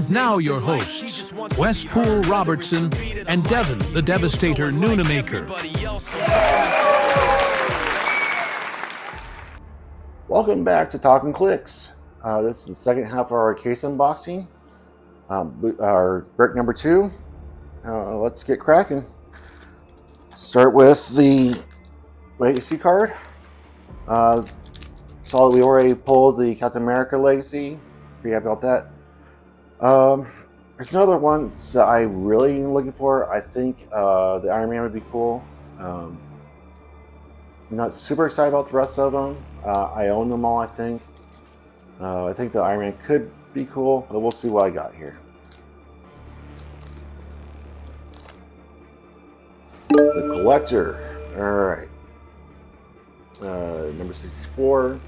Now your hosts, Westpool Robertson and Devin the Devastator Noonamaker. Welcome back to Talking Clicks. This is the second half of our case unboxing. Our brick number 2. Let's get cracking. Start with the Legacy card. Saw that we already pulled the Captain America Legacy. Pretty happy about that. There's another one that I really am looking for. I think the Iron Man would be cool. I'm not super excited about the rest of them. I own them all, I think. I think the Iron Man could be cool, but we'll see what I got here. The Collector. Alright. Number 64.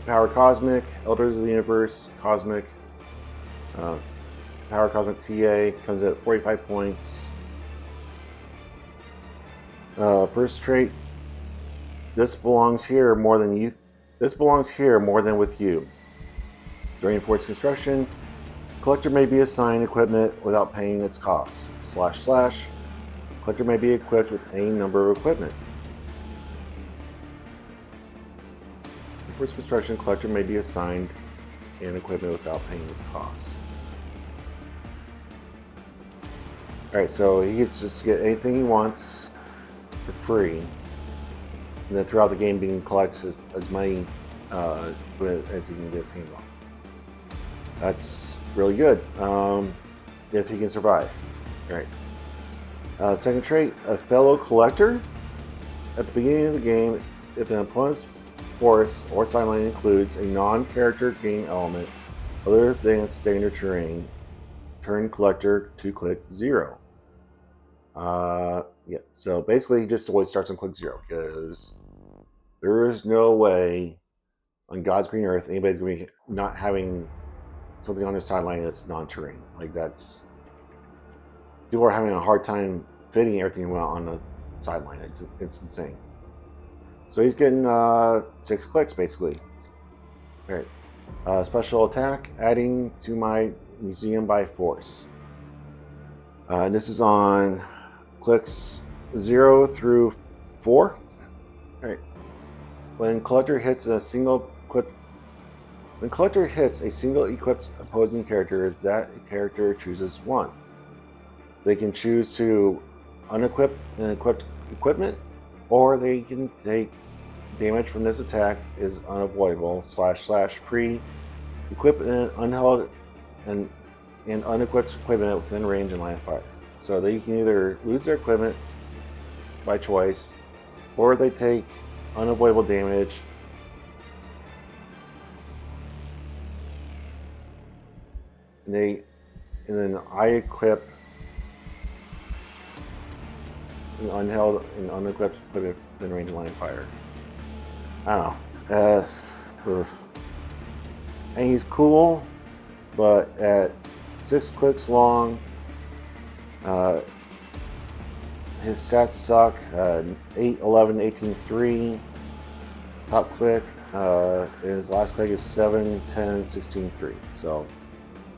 Power Cosmic. Elders of the Universe. Cosmic. Power Cosmic TA. Comes at 45 points. First trait. This belongs here more than you. This belongs here more than with you. During Force construction, Collector may be assigned equipment without paying its costs. // Collector may be equipped with any number of equipment. In Force construction, Collector may be assigned an equipment without paying its costs. Alright, so he gets just get anything he wants for free. And then throughout the game, he can collect as many as he can get his hands on. That's really good, if he can survive. All right. Second trait, a fellow collector. At the beginning of the game, if an opponent's force or sideline includes a non-character game element other than standard terrain, turn collector to click 0. Yeah, so basically he just always starts on click 0 because there is no way on God's green earth anybody's going to be not having something on their sideline that's non-terrain. Like that's, people are having a hard time fitting everything well on the sideline. It's insane. So he's getting 6 clicks basically. All right. Special attack, adding to my museum by force. This is on clicks 0 through 4. All right. When Collector hits a single equipped opposing character, that character chooses 1. They can choose to unequip and equip equipment, or they can take damage from this attack is unavoidable / free equipment unheld and unequipped equipment within range and line of fire. So they can either lose their equipment by choice, or they take unavoidable damage and then I equip an unheld and unequipped equipment within range of line of fire. I don't know. And he's cool, but at 6 clicks long, his stats suck. 8, 11, 18, 3. Top click. His last click is 7, 10, 16, 3. So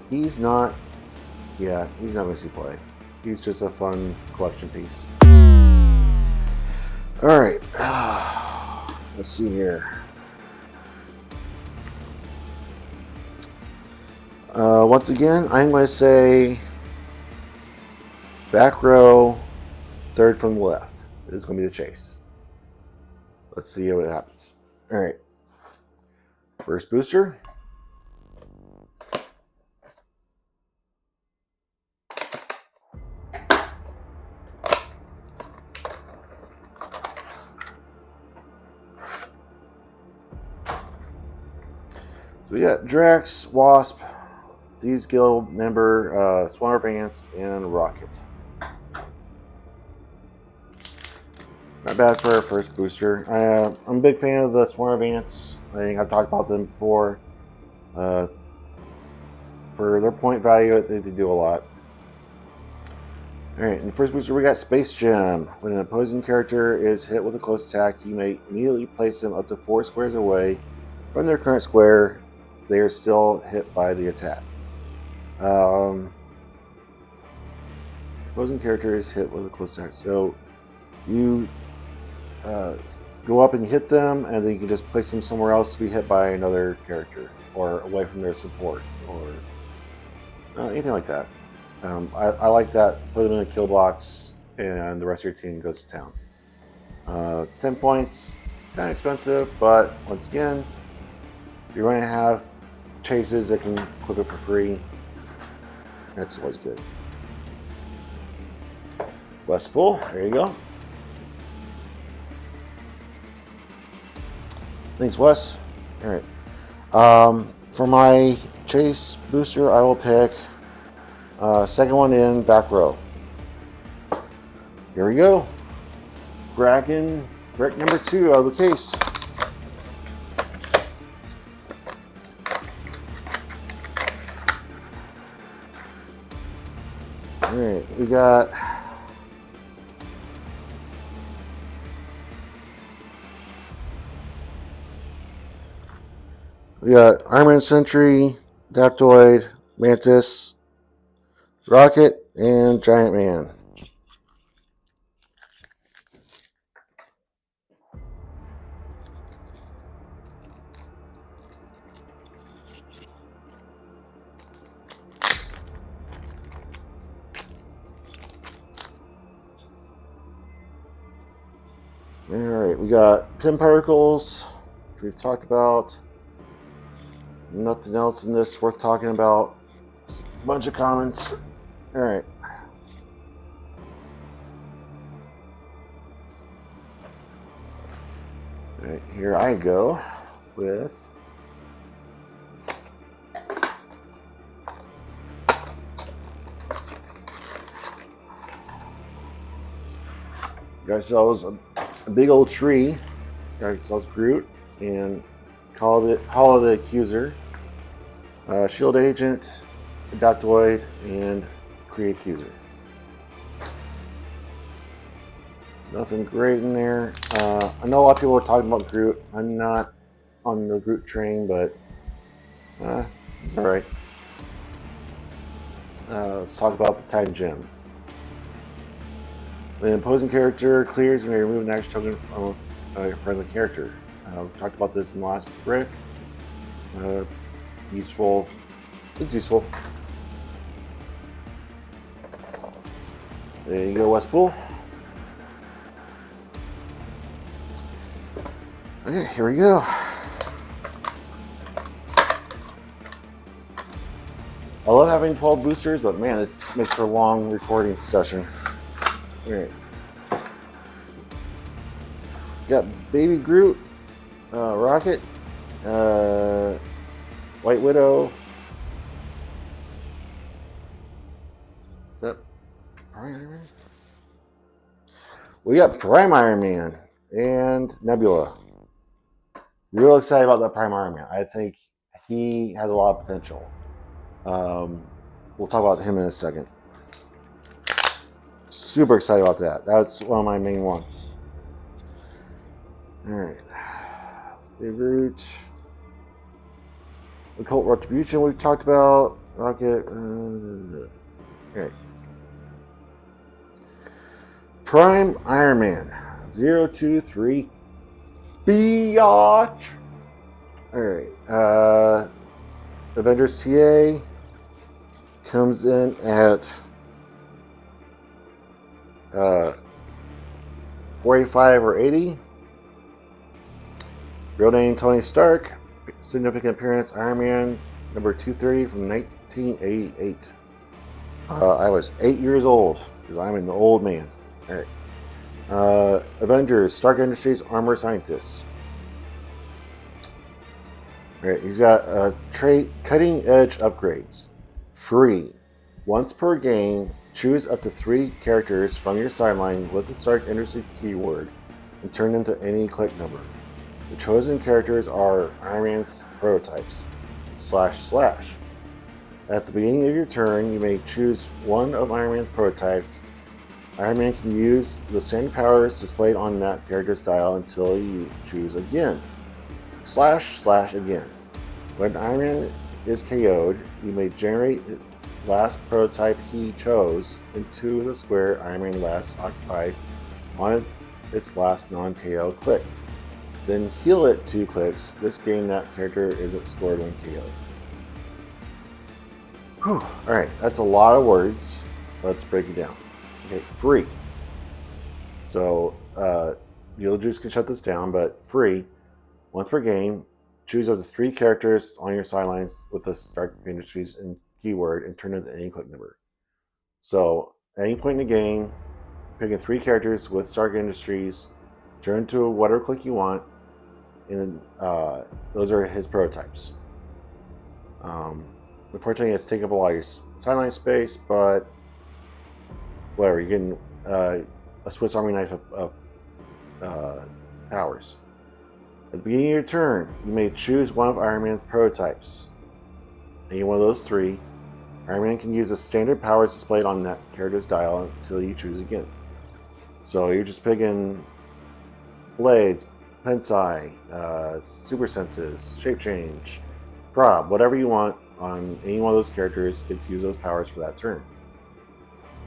he's not going to see play. He's just a fun collection piece. All right. Let's see here. Once again, I'm going to say back row, 3rd from the left. This is going to be the chase. Let's see what happens. All right. First booster. So we got Drax, Wasp, Thieves Guild member, Swan Vance, and Rocket. Not bad for our first booster. I'm a big fan of the Swan Vance. I think I've talked about them before. For their point value, I think they do a lot. Alright, in the first booster we got Space Gem. When an opposing character is hit with a close attack, you may immediately place them up to 4 squares away from their current square they are still hit by the attack. Opposing character is hit with a close attack. So you go up and hit them, and then you can just place them somewhere else to be hit by another character, or away from their support, or anything like that. I like that. Put them in a kill box, and the rest of your team goes to town. 10 points, kind of expensive, but once again, you're going to have chases that can equip it for free. That's always good. Westpool, there you go. Thanks, Wes. All right. For my chase booster, I will pick second one in, back row. Here we go. Cracking brick number 2 out of the case. All right, we got Iron Man Sentry, Adaptoid, Mantis, Rocket, and Giant Man. Alright, we got Pin Particles, which we've talked about. Nothing else in this worth talking about. Just a bunch of comments. Alright. Right, here I go with got yourselves a big old tree. Got yourselves Groot and called it Hollow the Accuser, Shield Agent, Adaptoid, and Create Accuser. Nothing great in there. I know a lot of people are talking about Groot. I'm not on the Groot train, but it's alright. Let's talk about the Time Gem. When an opposing character clears, you may remove an action token from a friendly character. We talked about this in the last brick. Useful. It's useful. There you go, Westpool. Okay, here we go. I love having 12 boosters, but man, this makes for a long recording session. Alright. Got Baby Groot, Rocket, White Widow. Is that Prime Iron Man? We got Prime Iron Man and Nebula. Real excited about that Prime Iron Man. I think he has a lot of potential. We'll talk about him in a second. Super excited about that. That's one of my main ones. Alright. Root. Occult Retribution we've talked about. Rocket. Okay. Prime Iron Man. 023. Biatch. Alright. Avengers TA comes in at 45 or 80. Real name Tony Stark. Significant appearance Iron Man number 230 from 1988. I was 8 years old because I'm an old man. Alright. Avengers Stark Industries Armor Scientist. Alright, he's got cutting edge upgrades. Free. Once per game, choose up to 3 characters from your sideline with the Stark Industries keyword and turn them to any click number. The chosen characters are Iron Man's prototypes. // At the beginning of your turn, you may choose one of Iron Man's prototypes. Iron Man can use the same powers displayed on that character's dial until you choose again. // again. When Iron Man is KO'd, you may generate the last prototype he chose into the square Iron Man last occupied on its last non-KO click. Then heal it 2 clicks. This game, that character isn't scored when KO'd. Whew. Alright, that's a lot of words. Let's break it down. Okay, free. So, Beetlejuice can shut this down, but free. Once per game, choose up to 3 characters on your sidelines with the Stark Industries and keyword and turn it into any click number. So, at any point in the game, picking 3 characters with Stark Industries, turn to whatever click you want, and those are his prototypes. Unfortunately, it's taking up a lot of your sideline space, but whatever. You're getting a Swiss Army knife of powers. At the beginning of your turn, you may choose one of Iron Man's prototypes. Any one of those 3. Iron Man can use the standard powers displayed on that character's dial until you choose again. So you're just picking blades, Pensai, super senses, shape change, prob, whatever you want on any one of those characters. Get to use those powers for that turn.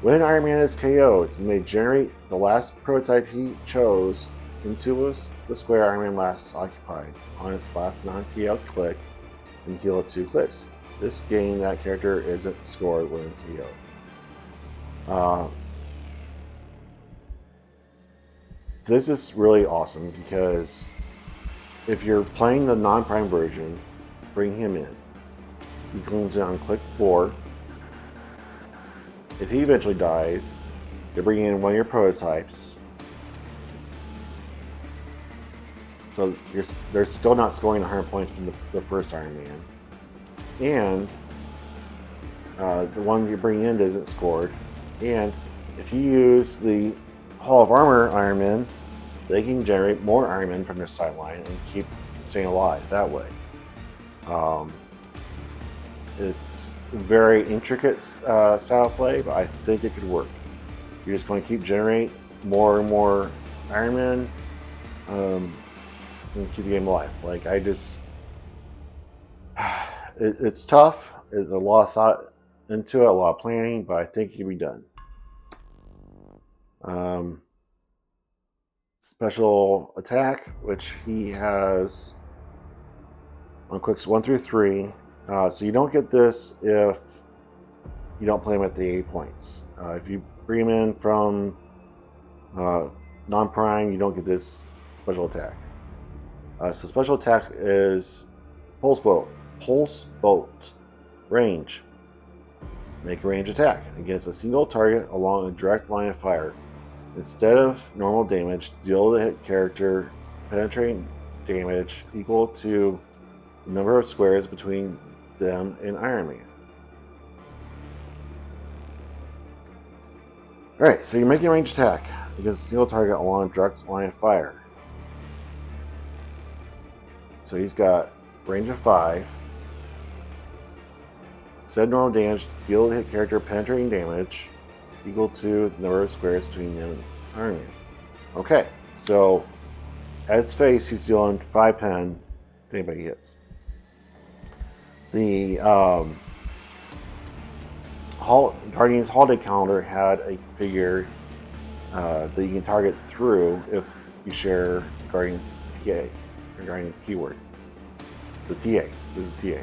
When Iron Man is KO'd, you may generate the last prototype he chose into the square Iron Man last occupied on its last non-KO click and heal it 2 clicks. This game, that character isn't scored when KO'd. This is really awesome because if you're playing the non-prime version, bring him in. He comes in on click 4. If he eventually dies, you're bringing in one of your prototypes. So they're still not scoring 100 points from the first Iron Man. And the one you bring in isn't scored. And if you use the Hall of Armor Iron Man, they can generate more Iron Man from their sideline and keep staying alive that way. It's very intricate style play, but I think it could work. You're just going to keep generating more and more Iron Man and keep the game alive. Like, it's tough. There's a lot of thought into it, a lot of planning, but I think it can be done. Special attack, which he has on clicks 1 through 3. So you don't get this if you don't play him at the 8 points. If you bring him in from non-prime, you don't get this special attack. So special attack is Pulse Bolt, range. Make a range attack against a single target along a direct line of fire. Instead of normal damage, deal the hit character penetrating damage equal to the number of squares between them and Iron Man. Alright, so you're making a range attack against a single target along a direct line of fire. So he's got range of 5. Instead of normal damage, deal the hit character penetrating damage equal to the number of squares between them and Iron Man. Okay, so at its face, he's dealing 5 pen to anybody he hits. The Guardians Holiday Calendar had a figure that you can target through if you share Guardians TA, or Guardians keyword. The TA, this is TA.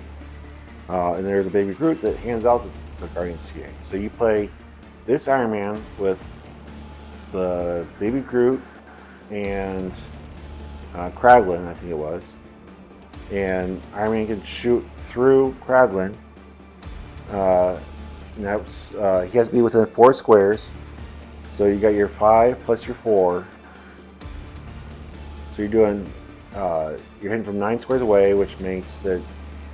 And there's a Baby Groot that hands out the Guardians TA. So you play this Iron Man with the Baby Groot and Kraglin, I think it was. And Iron Man can shoot through Kraglin. He has to be within 4 squares. So you got your 5 plus your 4. So you're doing, you're hitting from 9 squares away, which makes it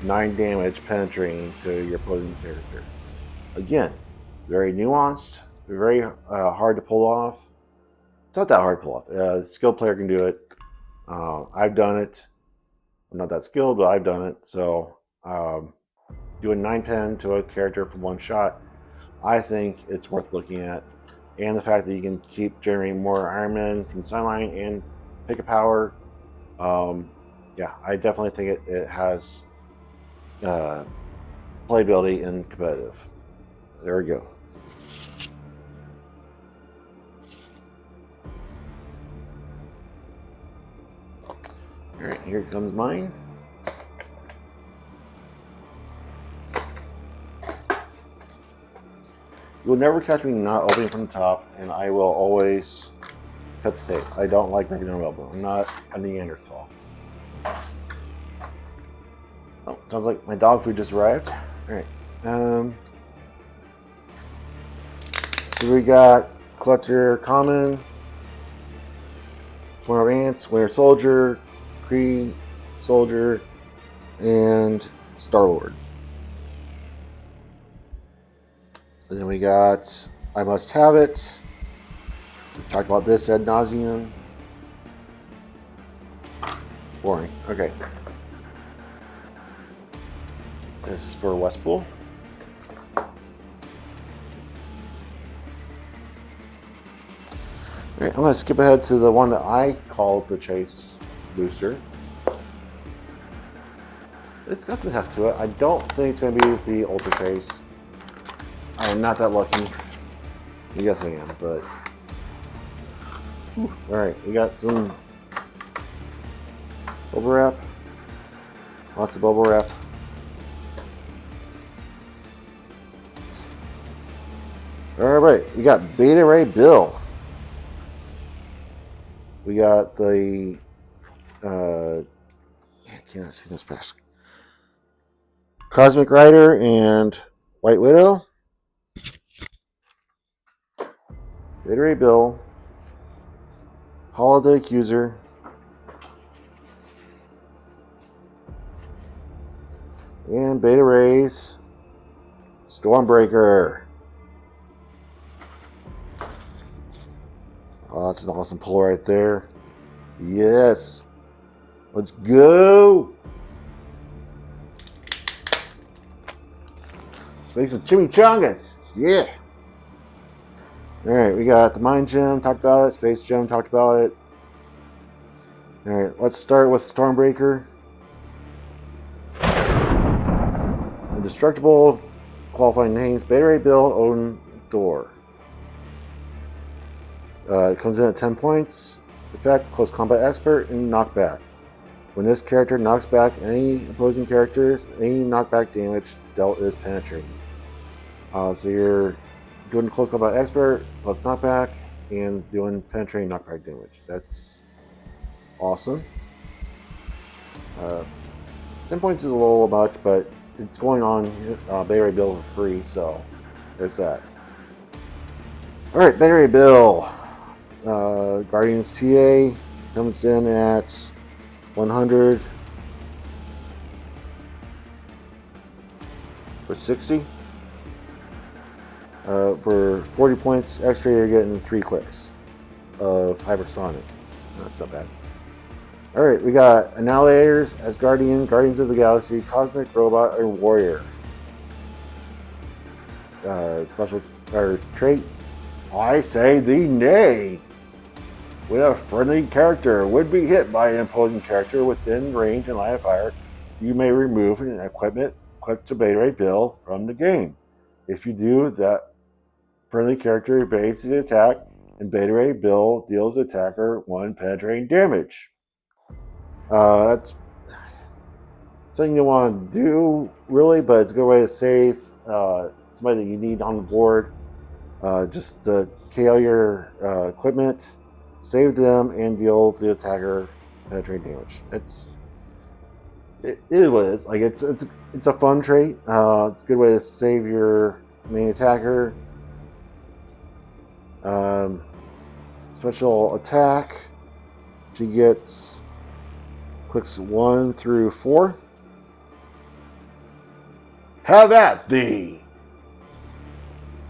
9 damage penetrating to your opposing character. Again, very nuanced, very hard to pull off. It's not that hard to pull off. A skilled player can do it. I've done it. I'm not that skilled, but I've done it. So doing 9 pen to a character from 1 shot, I think it's worth looking at. And the fact that you can keep generating more Iron Man from sideline and pick a power. Yeah, I definitely think it has playability in competitive. There we go. Alright, here comes mine. You will never catch me not opening from the top, and I will always cut the tape. I don't like ripping on elbow. I'm not a Neanderthal. Oh, sounds like my dog food just arrived. Alright. So we got Collector Common, Swarm of Ants, Winter Soldier, Kree Soldier, and Star-Lord. And then we got I Must Have It. We've talked about this ad nauseum. Boring. Okay. This is for Westpool. Alright, I'm going to skip ahead to the one that I called the Chase Booster. It's got some heft to it. I don't think it's going to be the Ultra Chase. I am not that lucky. Yes, I am, but... Alright, we got some bubble wrap. Lots of bubble wrap. Alright, we got Beta Ray Bill. We got the I cannot see this past. Cosmic Rider and White Widow. Beta Ray Bill. Holiday Accuser. And Beta Ray's Stormbreaker. Oh, that's an awesome pull right there. Yes. Let's go. Make some chimichangas. Yeah. Alright, we got the Mind Gem, talked about it. Space Gem, talked about it. Alright, let's start with Stormbreaker. Indestructible, qualifying names, Beta Ray Bill, Odin, Thor. It comes in at 10 points. Effect, Close Combat Expert, and Knockback. When this character knocks back any opposing characters, any knockback damage dealt is penetrating. So you're doing Close Combat Expert, plus knockback, and doing penetrating knockback damage. That's awesome. 10 points is a little much, but it's going on Beta Ray Bill for free, so there's that. Alright, Beta Ray Bill. Guardians TA comes in at 100 for 60. For 40 points extra, you're getting 3 clicks of Hypersonic. That's not bad. Alright, we got Annihilators, Asgardian, Guardians of the Galaxy, Cosmic Robot, and Warrior. Special trait. I say thee nay. When a friendly character would be hit by an opposing character within range and line of fire, you may remove an equipment equipped to Beta Ray Bill from the game. If you do, that friendly character evades the attack, and Beta Ray Bill deals the attacker 1 penetrating damage. That's something you want to do, really, but it's a good way to save somebody that you need on the board. Just KO your equipment, save them, and deal the attacker penetrating damage. It is what it is. Like it's a fun trait. It's a good way to save your main attacker. Special attack. She gets clicks 1 through 4. Have at thee!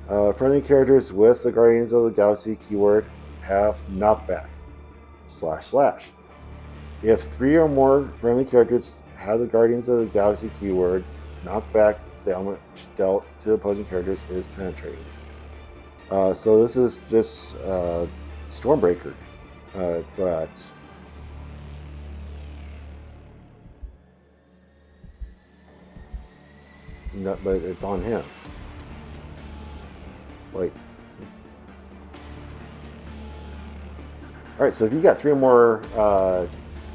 Friendly characters with the Guardians of the Galaxy keyword have knockback //. If 3 or more friendly characters have the Guardians of the Galaxy keyword, knockback damage dealt to opposing characters is penetrating. So this is just Stormbreaker, but No, but it's on him. Wait. Alright, so if you got 3 or more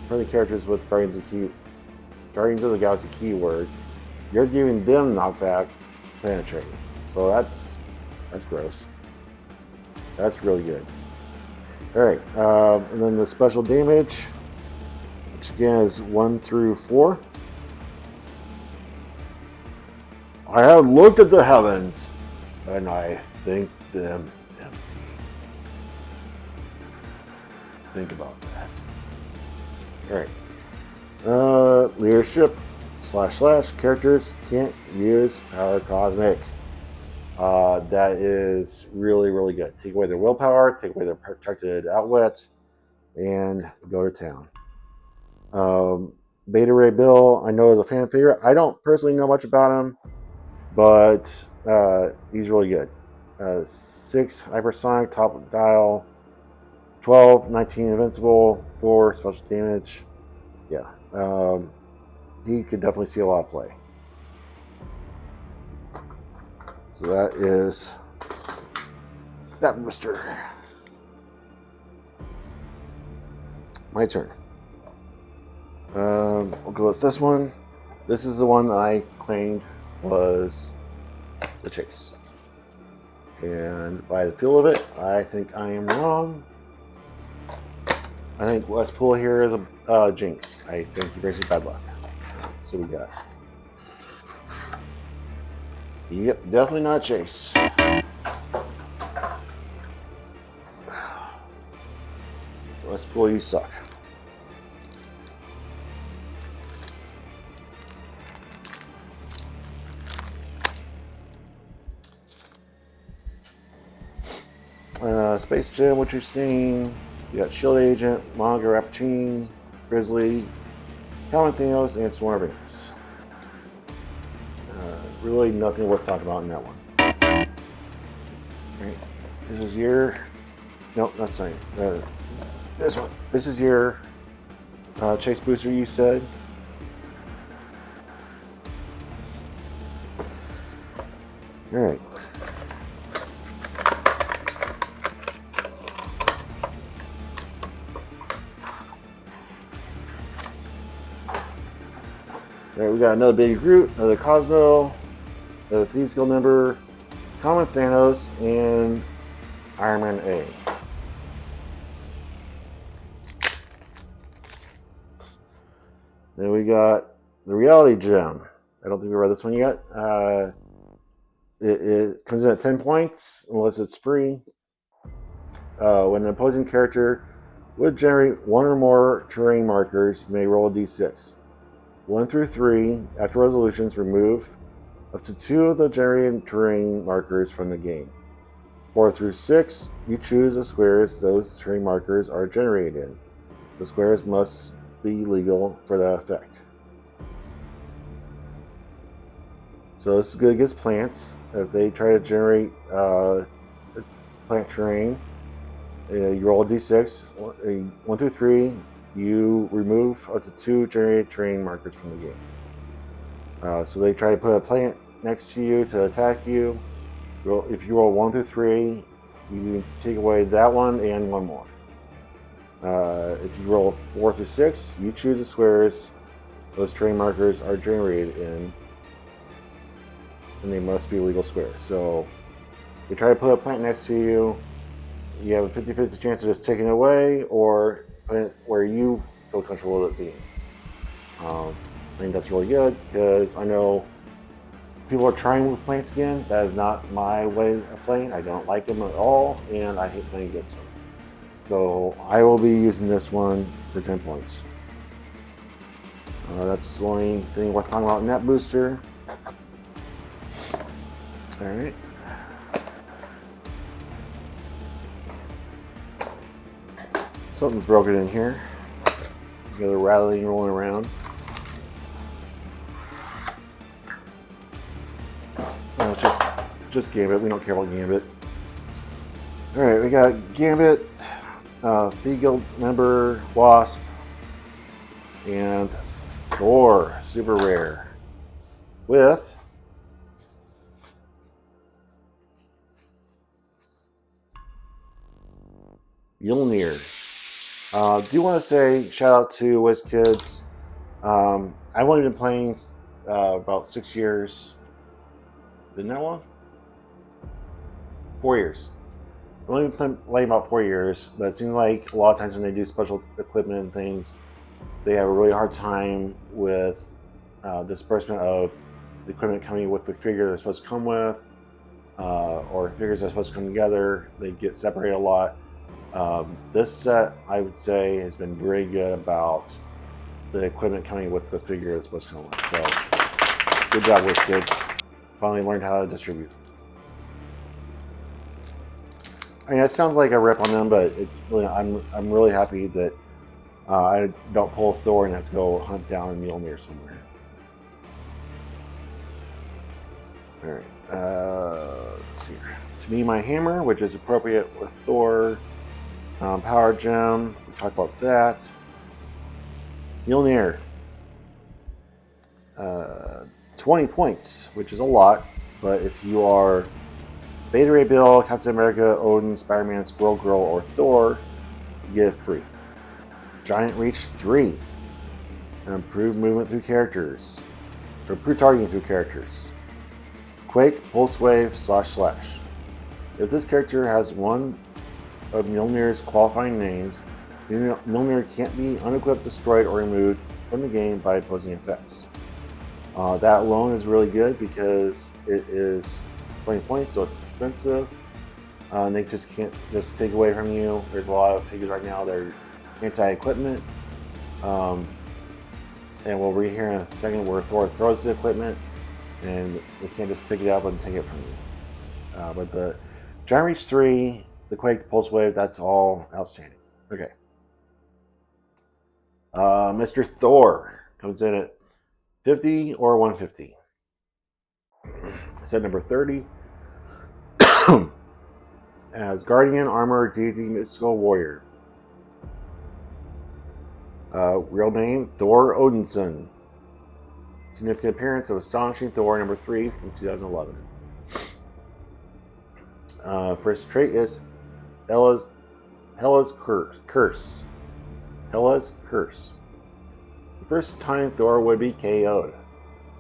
friendly characters with Guardians of the Galaxy keyword, you're giving them knockback penetrating. So that's gross. That's really good. Alright, and then the special damage, which again is 1 through 4. I have looked at the heavens, and I think them empty. Think about that. Alright. Leadership / characters can't use power cosmic. That is really, really good. Take away their willpower, take away their protected outlet, and go to town. Beta Ray Bill, I know is a fan favorite. I don't personally know much about him, but he's really good. 6 hypersonic, top dial, 12, 19 invincible, 4 special damage. Yeah, he could definitely see a lot of play. So that is that booster. My turn. I'll go with this one. This is the one I claimed was the chase. And by the feel of it, I think I am wrong. I think Westpool here is a jinx. I think he brings me bad luck. So we got. Yep, definitely not chase. Westpool, you suck. Space Gem, what you've seen. You got Shield Agent, Manga Rapachine, Grizzly, Common Thanos, and Swarm of Ants. Really nothing worth talking about in that one. Right. This is your... Nope, not saying. This one. This is your chase booster, you said. Alright. Alright, we got another Baby Groot, another Cosmo, another Thieves Guild member, Common Thanos, and Iron Man A. Then we got the Reality Gem. I don't think we read this one yet. It comes in at 10 points, unless it's free. When an opposing character would generate 1 or more terrain markers, you may roll a d6. 1 through 3, after resolutions, remove up to 2 of the generated terrain markers from the game. 4 through 6, you choose the squares those terrain markers are generated in. The squares must be legal for that effect. So this is good against plants. If they try to generate plant terrain, you roll a d6. 1 through 3, you remove up to 2 generated terrain markers from the game. So they try to put a plant next to you to attack you. If you roll 1 through 3, you take away that one and 1 more. If you roll 4 through 6, you choose the squares those terrain markers are generated in, and they must be legal squares. So if you try to put a plant next to you, you have a 50-50 chance of just taking it away, or put it where you feel comfortable with it being. I think that's really good, because I know people are trying with plants again. That is not my way of playing. I don't like them at all, and I hate playing against them. So I will be using this one for 10 points. That's the only thing worth talking about in that booster. Alright. Something's broken in here. Got a rattling rolling around. Just Gambit. We don't care about Gambit. Alright, we got Gambit, Thieves Guild member, Wasp, and Thor, super rare, with Mjolnir. Do you want to say shout out to WizKids? I've only been playing about 6 years. Been that long? 4 years. I've only been playing about 4 years, but it seems like a lot of times when they do special equipment and things, they have a really hard time with disbursement of the equipment coming with the figure they're supposed to come with, or figures that are supposed to come together. They get separated a lot. This set, I would say, has been very good about the equipment coming with the figure it's supposed to come with. So, good job, WizKids. Finally learned how to distribute. I mean, that sounds like a rip on them, but it's really, I'm really happy that I don't pull Thor and have to go hunt down Mjolnir somewhere. All right, let's see here. To me, my hammer, which is appropriate with Thor. Power gem, we talked about that. Mjolnir, 20 points, which is a lot, but if you are Beta Ray Bill, Captain America, Odin, Spider-Man, Squirrel Girl, or Thor, you get it free. Giant Reach 3, improved movement through characters, or improved targeting through characters. Quake, Pulse Wave, //. If this character has one of Mjolnir's qualifying names, Mjolnir can't be unequipped, destroyed, or removed from the game by opposing effects. That alone is really good because it is 20 points, so it's expensive. They just can't just take away from you. There's a lot of figures right now that are anti-equipment. And we'll read here in a second where Thor throws the equipment, and they can't just pick it up and take it from you. But the Giant Reach 3, the Quake, the Pulse Wave, that's all outstanding. Okay. Mr. Thor comes in at 50 or 150. Set number 30. As Guardian, Armor, Deity, Mystical Warrior. Real name, Thor Odinson. Significant appearance of Astonishing Thor number 3 from 2011. First trait is Hela's Curse. Hela's Curse. The first time Thor would be KO'd.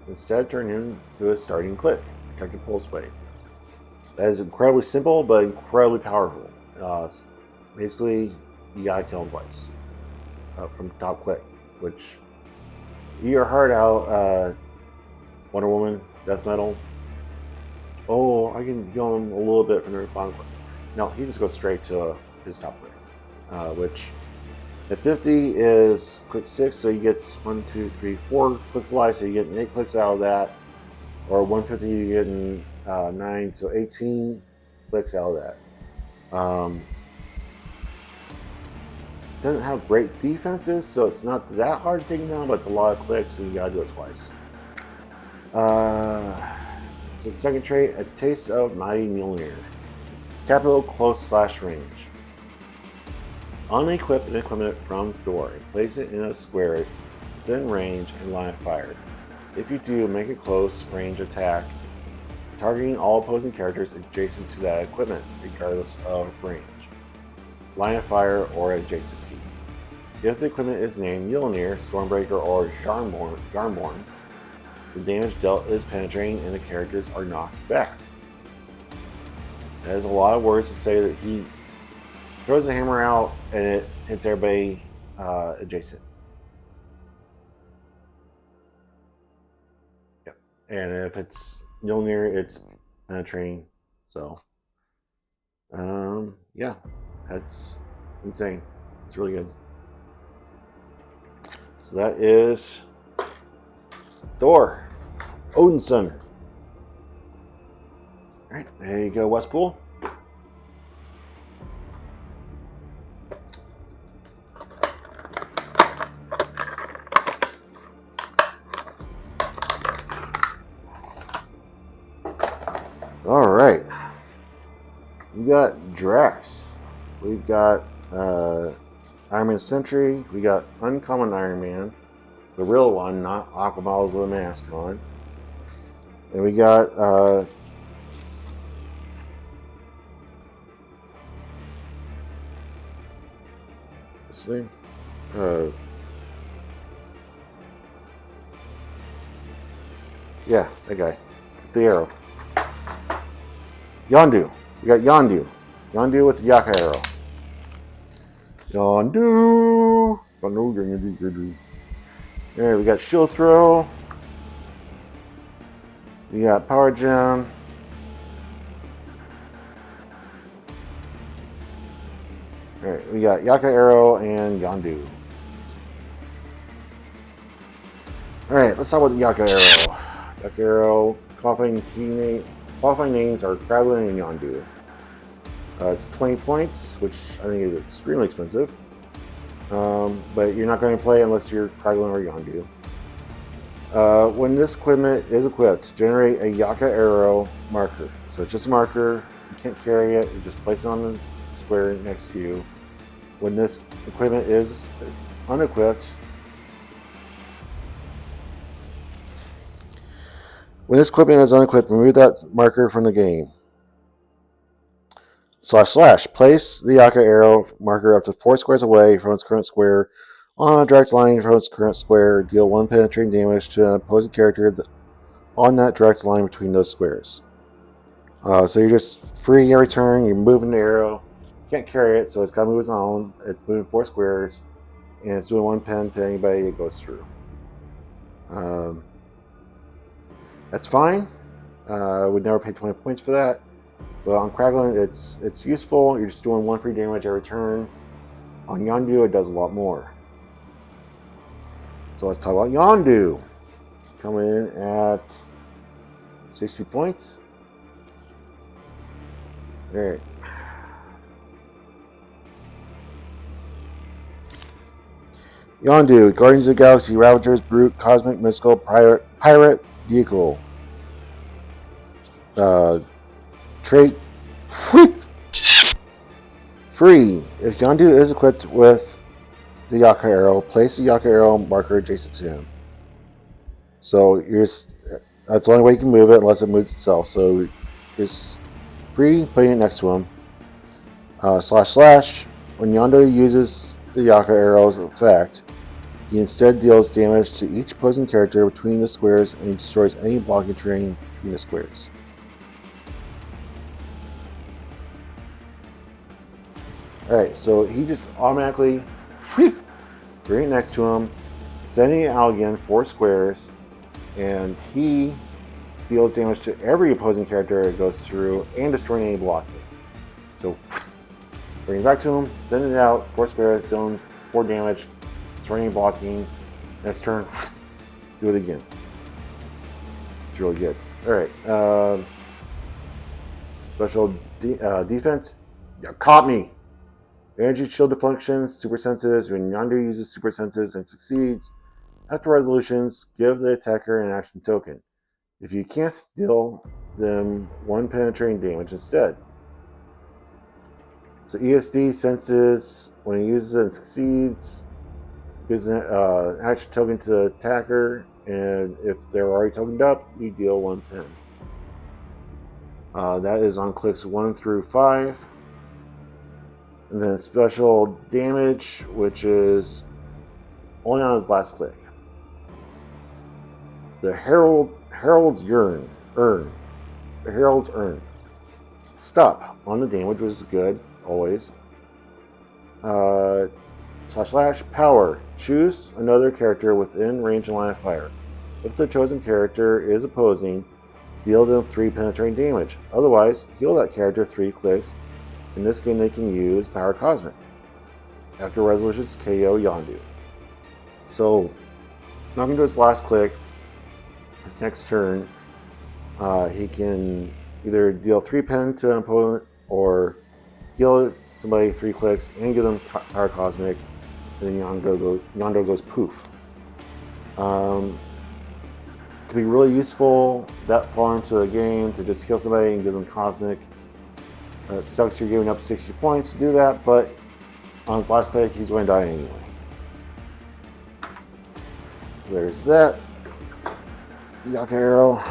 Instead, turn into a starting click, protected Pulse Wave. That is incredibly simple, but incredibly powerful. Basically, you gotta kill him twice from top click, which your heart out, Wonder Woman, Death Metal. Oh, I can kill him a little bit from the bottom click. No, he just goes straight to his top click, which at 50 is click 6, so he gets 1, 2, 3, 4 clicks alive, so you're getting 8 clicks out of that. Or 150, you're getting 9, so 18 clicks out of that. Doesn't have great defenses, so it's not that hard to take him down, but it's a lot of clicks, so you gotta do it twice. So the second trait, a taste of mighty Mjolnir. Capital close / range. Unequip an equipment from Thor and place it in a square within range and line of fire. If you do, make a close range attack, targeting all opposing characters adjacent to that equipment, regardless of range, line of fire, or adjacency. If the equipment is named Mjolnir, Stormbreaker, or Jarnborn, the damage dealt is penetrating and the characters are knocked back. That is a lot of words to say that he throws the hammer out and it hits everybody adjacent. Yep. And if it's Mjolnir, it's penetrating. So, yeah, that's insane. It's really good. So that is Thor Odinson. All right, there you go, Westpool. All right, we got Drax. We've got Iron Man Sentry. We got Uncommon Iron Man, the real one, not Aquamal's with a mask on. And we got What's his name? Yeah, that guy. The arrow. Yondu. We got Yondu. Yondu with the Yaka arrow. Yondu. Alright, we got shield throw. We got power gem. Alright, we got Yaka arrow and Yondu. Alright, let's talk about the Yaka arrow. Yaka arrow, qualifying names are Kraglin and Yondu. It's 20 points, which I think is extremely expensive. But you're not going to play unless you're Kraglin or Yondu. When this equipment is equipped, generate a Yaka arrow marker. So it's just a marker. You can't carry it. You just place it on the square next to you. When this equipment is unequipped, remove that marker from the game. // place the Yaka arrow marker up to 4 squares away from its current square on a direct line from its current square. Deal 1 penetrating damage to an opposing character on that direct line between those squares. So you're just free every turn. You're moving the arrow. You can't carry it, so it's got to move its own. It's moving 4 squares, and it's doing 1 pen to anybody it goes through. That's fine. Would never pay 20 points for that. But on Kraglin, it's useful. You're just doing 1 free damage every turn. On Yondu, it does a lot more. So let's talk about Yondu. Coming in at 60 points. Alright. Yondu, Guardians of the Galaxy, Ravagers, Brute, Cosmic, Mystical, Pirate, Vehicle. Trait free. If Yondu is equipped with the Yaka arrow, place the Yaka arrow marker adjacent to him. So that's the only way you can move it unless it moves itself. So it's free putting it next to him. // when Yondu uses the Yaka arrow's effect, he instead deals damage to each opposing character between the squares and he destroys any blocking terrain between the squares. Alright, so he just automatically bring it next to him, sending it out again 4 squares, and he deals damage to every opposing character it goes through and destroying any blocking. So bring it back to him, send it out 4 squares, dealing 4 damage, destroying any blocking. Next turn, do it again. It's really good. Alright, special defense. You caught me! Energy shield deflections, super senses. When Yondu uses super senses and succeeds, after resolutions, give the attacker an action token. If you can't, deal them 1 penetrating damage instead. So ESD senses, when he uses it and succeeds, gives an action token to the attacker, and if they're already tokened up, you deal 1 pen. That is on clicks 1 through 5. And then special damage, which is only on his last click. The Herald's Urn. The Herald's Urn. Stop on the damage, which is good, always. // power. Choose another character within range and line of fire. If the chosen character is opposing, deal them 3 penetrating damage. Otherwise, heal that character 3 clicks. In this game, they can use Power Cosmic. After resolutions, KO Yondu. So, not going to do his last click. His next turn, he can either deal 3 pen to an opponent or heal somebody 3 clicks and give them Power Cosmic, and then Yondu goes poof. Could be really useful that far into the game to just heal somebody and give them Cosmic. It sucks you're giving up 60 points to do that, but on his last click, he's going to die anyway. So there's that. Yaka arrow.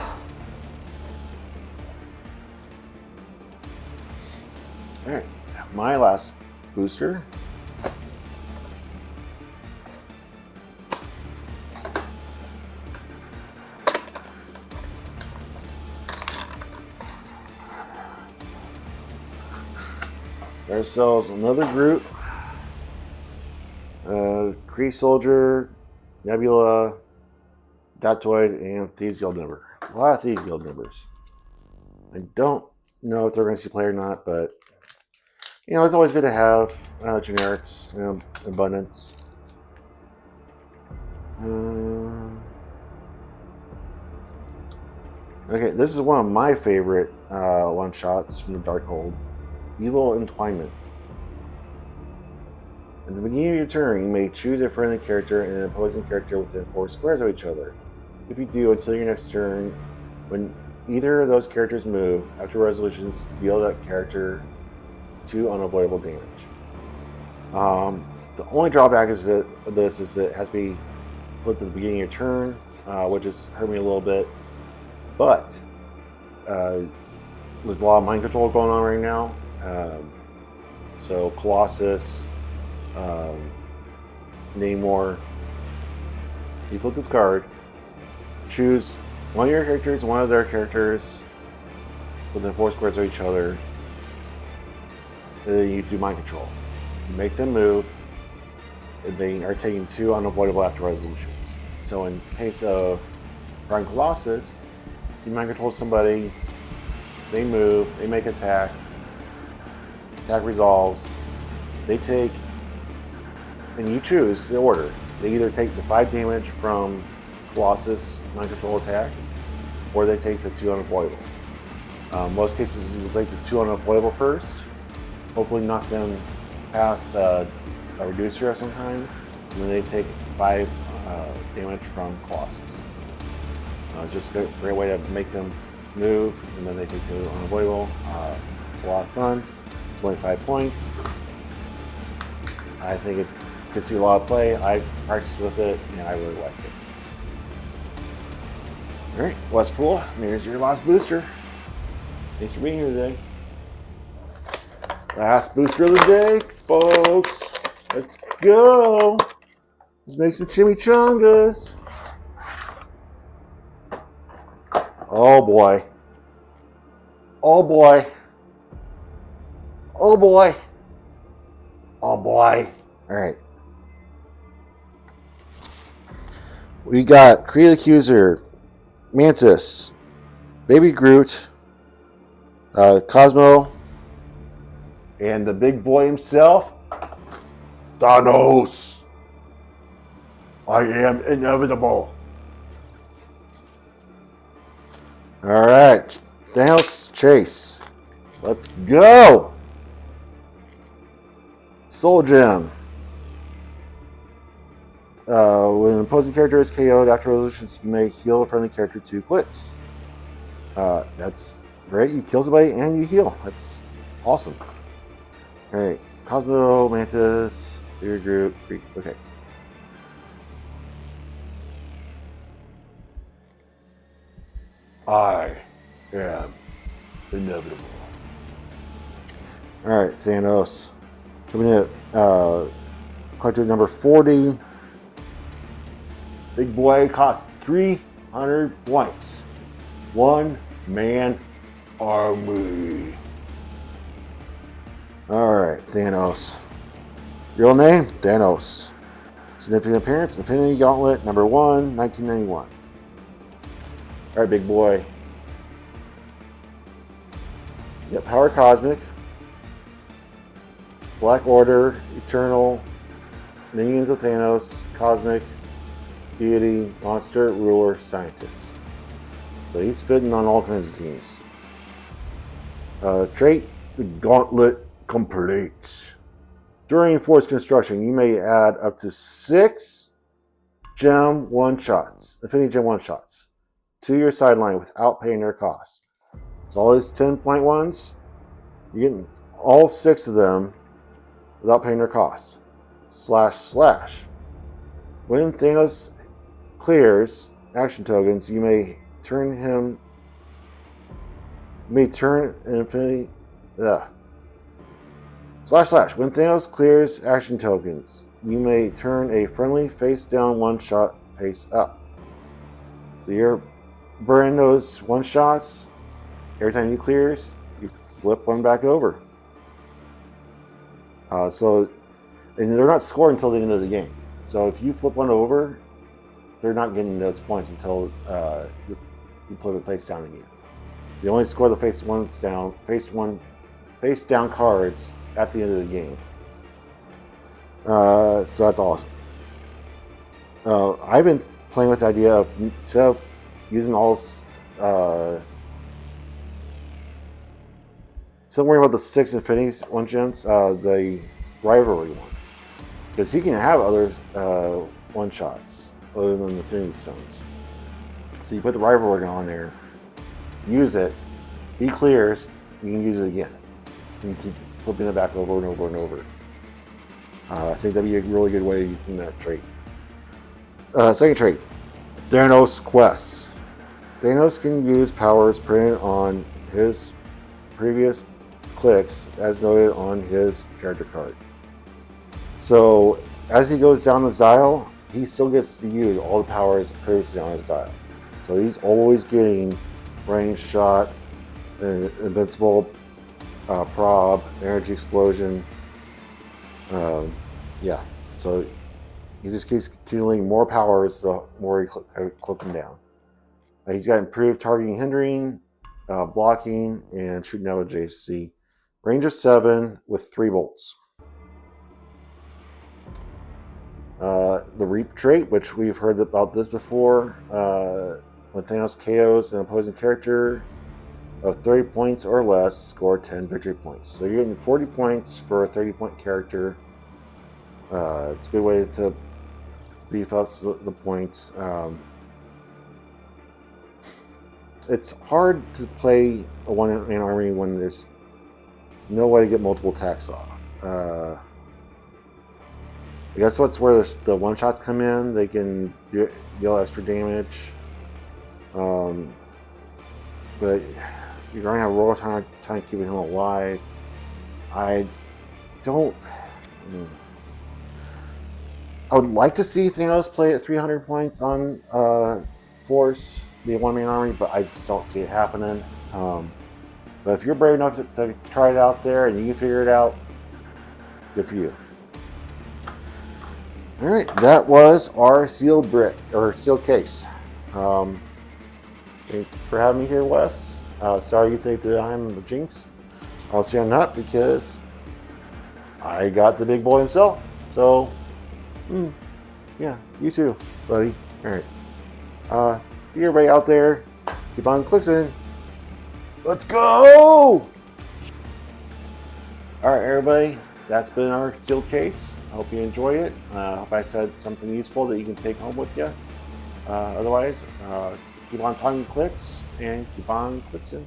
Alright, my last booster ourselves another group. Kree Soldier, Nebula, Daptoid, and Thieves Guild member. A lot of Thieves Guild members. I don't know if they're going to see play or not, but you know, it's always good to have generics in abundance. Okay, this is one of my favorite one-shots from the Darkhold. Evil Entwinement. At the beginning of your turn, you may choose a friendly character and an opposing character within 4 squares of each other. If you do, until your next turn, when either of those characters move, after resolutions, deal that character 2 unavoidable damage. The only drawback is that this is it has to be flipped at the beginning of your turn, which has hurt me a little bit. But with a lot of mind control going on right now, so Colossus, Namor, you flip this card, choose one of your characters, one of their characters within 4 squares of each other, and then you do mind control. You make them move, and they are taking 2 unavoidable after resolutions. So in case of Prime Colossus, you mind control somebody, they move, they make attack resolves, they take, and you choose the order. They either take the 5 damage from Colossus mind control attack, or they take the 2 unavoidable. Most cases you take the 2 unavoidable first, hopefully knock them past a reducer of some kind, and then they take 5 damage from Colossus. Just a great way to make them move, and then they take 2 unavoidable. It's a lot of fun. 25 points. I think it could see a lot of play. I've practiced with it, and I really like it. All right, Westpool, here's your last booster. Thanks for being here today. Last booster of the day, folks. Let's go. Let's make some chimichangas. Oh boy. Oh boy. Oh boy. Oh boy. All right. We got Kree the Accuser, Mantis, Baby Groot, Cosmo, and the big boy himself, Thanos. I am inevitable. All right, Thanos Chase. Let's go. Soul Gem. When an opposing character is KO'd after resolutions, you may heal a friendly character 2 clicks. That's great. You kill somebody and you heal. That's awesome. Alright. Cosmo, Mantis, your group. Okay. I am inevitable. Alright, Thanos. Coming in collector number 40. Big boy costs 300 points. 1-man army. Alright, Thanos. Real name? Thanos. Significant appearance? Infinity Gauntlet number 1, 1991. Alright, big boy. Yep, Power Cosmic. Black Order, Eternal, Minions of Thanos, Cosmic, Deity, Monster, Ruler, Scientist. So he's fitting on all kinds of teams. Trait, the Gauntlet Complete. During Force Construction, you may add up to 6 Gem one-shots, Infinity Gem one-shots, to your sideline without paying their cost. So all these 10-point ones, you're getting all 6 of them without paying their cost. // When Thanos clears action tokens, you may turn him. You may turn an infinity. / When Thanos clears action tokens, you may turn a friendly face down one-shot face up. So you're burning those one-shots. Every time he clears, you flip one back over. And they're not scored until the end of the game. So if you flip one over, they're not getting those points until you flip it face down again. You only score the face down cards at the end of the game. So that's awesome. I've been playing with the idea of, instead of using all still worrying about the 6 Infinity one gems, the rivalry one, because he can have other one shots other than the Infinity Stones. So you put the rivalry on there, use it, he clears, you can use it again. You can keep flipping it back over and over and over. I think that'd be a really good way of using that trait. Second trait, Thanos Quests. Thanos can use powers printed on his previous clicks as noted on his character card. So as he goes down this dial, he still gets to use all the powers previously on his dial. So he's always getting range shot, invincible, prob, energy explosion. Yeah, so he just keeps accumulating more powers the more you clip him down. He's got improved targeting, hindering, blocking, and shooting out with JC. Range of 7 with 3 bolts. The Reap trait, which we've heard about this before, when Thanos KOs an opposing character of 30 points or less, score 10 victory points. So you're getting 40 points for a 30-point character. It's a good way to beef up the points. It's hard to play a one-man army when there's no way to get multiple attacks off. I guess that's where the one-shots come in. They can deal extra damage. But you're going to have a roll time keeping him alive. I would like to see Thanos play at 300 points on Force, be a one-man army, but I just don't see it happening. But if you're brave enough to try it out there and you can figure it out, good for you. All right, that was our sealed case. Thanks for having me here, Wes. Sorry you think that I'm the jinx. Obviously I'm not, because I got the big boy himself. So, yeah, you too, buddy. All right. See everybody out there. Keep on clicking. Let's go! All right, everybody. That's been our sealed case. I hope you enjoy it. I hope I said something useful that you can take home with you. Otherwise, keep on talking clicks and keep on clicksing.